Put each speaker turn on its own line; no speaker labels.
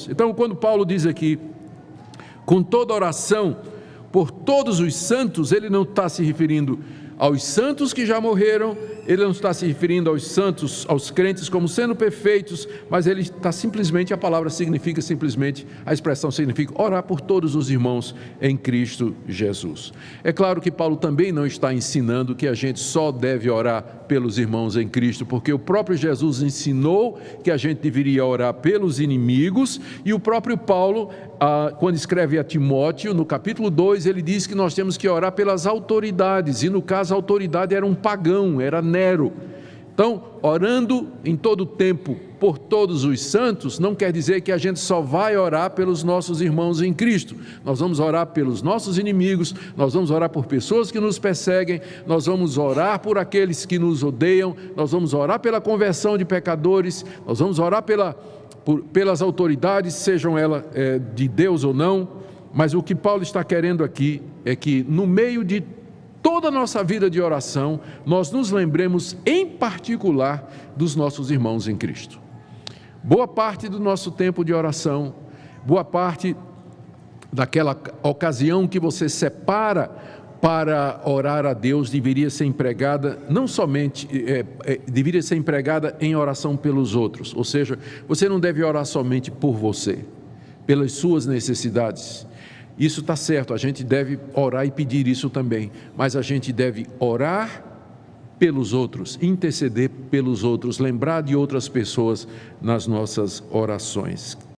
Então, quando Paulo diz aqui, com toda oração por todos os santos, ele não está se referindo aos santos que já morreram, ele não está se referindo aos santos, aos crentes como sendo perfeitos, mas ele está simplesmente, a palavra significa simplesmente, a expressão significa orar por todos os irmãos em Cristo Jesus. É claro que Paulo também não está ensinando que a gente só deve orar pelos irmãos em Cristo, porque o próprio Jesus ensinou que a gente deveria orar pelos inimigos, e o próprio Paulo, quando escreve a Timóteo, no capítulo 2, ele diz que nós temos que orar pelas autoridades, e no caso a autoridade era um pagão, era Nero. Então, orando em todo o tempo por todos os santos, não quer dizer que a gente só vai orar pelos nossos irmãos em Cristo. Nós vamos orar pelos nossos inimigos, nós vamos orar por pessoas que nos perseguem, nós vamos orar por aqueles que nos odeiam, nós vamos orar pela conversão de pecadores, nós vamos orar pelas autoridades, sejam elas de Deus ou não. Mas o que Paulo está querendo aqui é que no meio de toda a nossa vida de oração, nós nos lembremos em particular dos nossos irmãos em Cristo. Boa parte do nosso tempo de oração, boa parte daquela ocasião que você separa para orar a Deus, deveria ser empregada, não somente, deveria ser empregada em oração pelos outros. Ou seja, você não deve orar somente por você, pelas suas necessidades. Isso está certo, a gente deve orar e pedir isso também, mas a gente deve orar pelos outros, interceder pelos outros, lembrar de outras pessoas nas nossas orações.